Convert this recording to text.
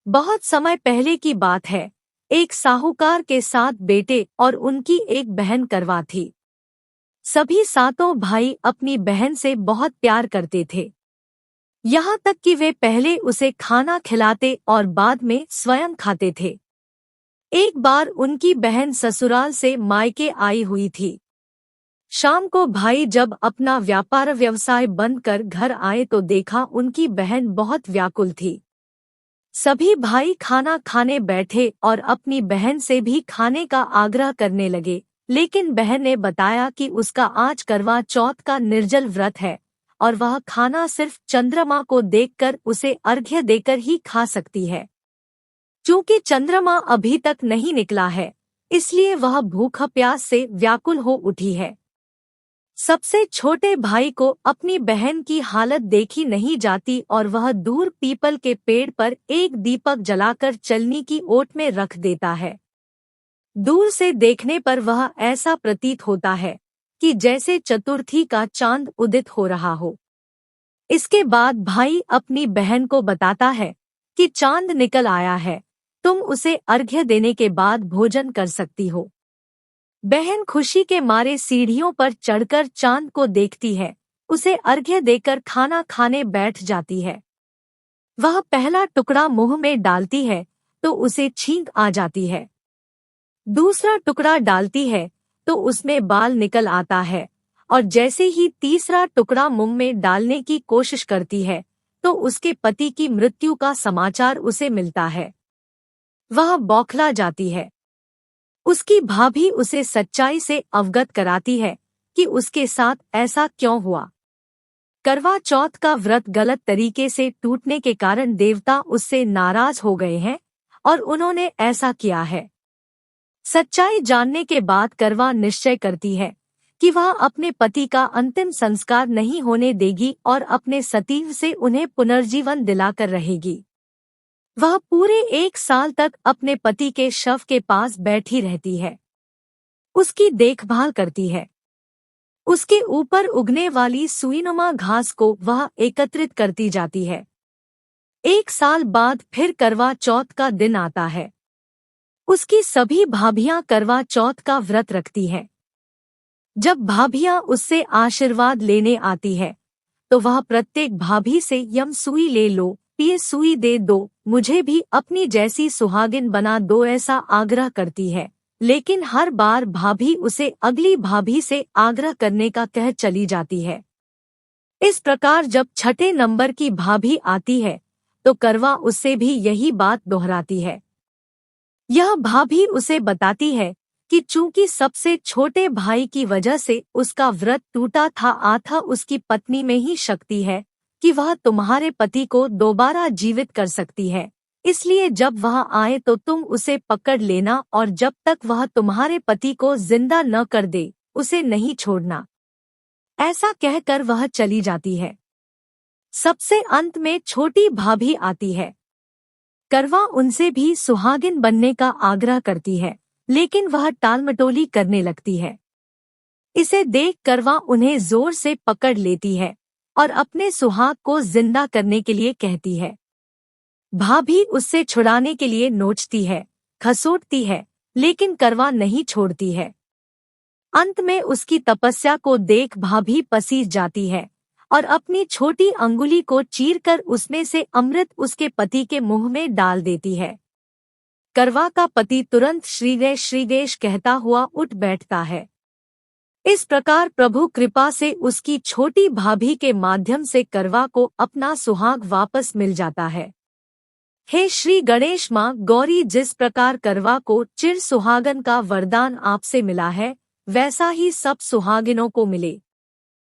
बहुत समय पहले की बात है। एक साहूकार के 7 बेटे और उनकी एक बहन करवा थी। सभी सातों भाई अपनी बहन से बहुत प्यार करते थे। यहाँ तक कि वे पहले उसे खाना खिलाते और बाद में स्वयं खाते थे। एक बार उनकी बहन ससुराल से मायके आई हुई थी। शाम को भाई जब अपना व्यापार व्यवसाय बंद कर घर आए तो देखा उनकी बहन बहुत व्याकुल थी। सभी भाई खाना खाने बैठे और अपनी बहन से भी खाने का आग्रह करने लगे, लेकिन बहन ने बताया कि उसका आज करवा चौथ का निर्जल व्रत है और वह खाना सिर्फ चंद्रमा को देखकर उसे अर्घ्य देकर ही खा सकती है। चूंकि चंद्रमा अभी तक नहीं निकला है, इसलिए वह भूख प्यास से व्याकुल हो उठी है। सबसे छोटे भाई को अपनी बहन की हालत देखी नहीं जाती और वह दूर पीपल के पेड़ पर एक दीपक जलाकर चलनी की ओट में रख देता है। दूर से देखने पर वह ऐसा प्रतीत होता है कि जैसे चतुर्थी का चांद उदित हो रहा हो। इसके बाद भाई अपनी बहन को बताता है कि चांद निकल आया है, तुम उसे अर्घ्य देने के बाद भोजन कर सकती हो। बहन खुशी के मारे सीढ़ियों पर चढ़कर चांद को देखती है, उसे अर्घ्य देकर खाना खाने बैठ जाती है। वह पहला टुकड़ा मुंह में डालती है तो उसे छींक आ जाती है। दूसरा टुकड़ा डालती है तो उसमें बाल निकल आता है और जैसे ही तीसरा टुकड़ा मुंह में डालने की कोशिश करती है तो उसके पति की मृत्यु का समाचार उसे मिलता है। वह बौखला जाती है। उसकी भाभी उसे सच्चाई से अवगत कराती है कि उसके साथ ऐसा क्यों हुआ। करवा चौथ का व्रत गलत तरीके से टूटने के कारण देवता उससे नाराज हो गए हैं और उन्होंने ऐसा किया है। सच्चाई जानने के बाद करवा निश्चय करती है कि वह अपने पति का अंतिम संस्कार नहीं होने देगी और अपने सतीव से उन्हें पुनर्जीवन दिलाकर रहेगी। वह पूरे 1 साल तक अपने पति के शव के पास बैठी रहती है, उसकी देखभाल करती है। उसके ऊपर उगने वाली सुईनुमा घास को वह एकत्रित करती जाती है। 1 साल बाद फिर करवा चौथ का दिन आता है। उसकी सभी भाभियां करवा चौथ का व्रत रखती हैं। जब भाभियां उससे आशीर्वाद लेने आती है तो वह प्रत्येक भाभी से यम सुई ले लो, ये सुई दे दो, मुझे भी अपनी जैसी सुहागिन बना दो, ऐसा आग्रह करती है। लेकिन हर बार भाभी उसे अगली भाभी से आग्रह करने का कह चली जाती है। इस प्रकार जब छठे नंबर की भाभी आती है तो करवा उससे भी यही बात दोहराती है। यह भाभी उसे बताती है कि चूंकि सबसे छोटे भाई की वजह से उसका व्रत टूटा था, आथा उसकी पत्नी में ही शक्ति है कि वह तुम्हारे पति को दोबारा जीवित कर सकती है। इसलिए जब वह आए तो तुम उसे पकड़ लेना और जब तक वह तुम्हारे पति को जिंदा न कर दे उसे नहीं छोड़ना। ऐसा कहकर वह चली जाती है। सबसे अंत में छोटी भाभी आती है। करवा उनसे भी सुहागिन बनने का आग्रह करती है, लेकिन वह टालमटोली करने लगती है। इसे देख करवा उन्हें जोर से पकड़ लेती है और अपने सुहाग को जिंदा करने के लिए कहती है। भाभी उससे छुड़ाने के लिए नोचती है, खसोटती है, लेकिन करवा नहीं छोड़ती है। अंत में उसकी तपस्या को देख भाभी पसीज जाती है और अपनी छोटी अंगुली को चीरकर उसमें से अमृत उसके पति के मुंह में डाल देती है। करवा का पति तुरंत श्रीगेश कहता हुआ उठ बैठता है। इस प्रकार प्रभु कृपा से उसकी छोटी भाभी के माध्यम से करवा को अपना सुहाग वापस मिल जाता है। हे श्री गणेश माँ गौरी, जिस प्रकार करवा को चिर सुहागन का वरदान आपसे मिला है, वैसा ही सब सुहागिनों को मिले।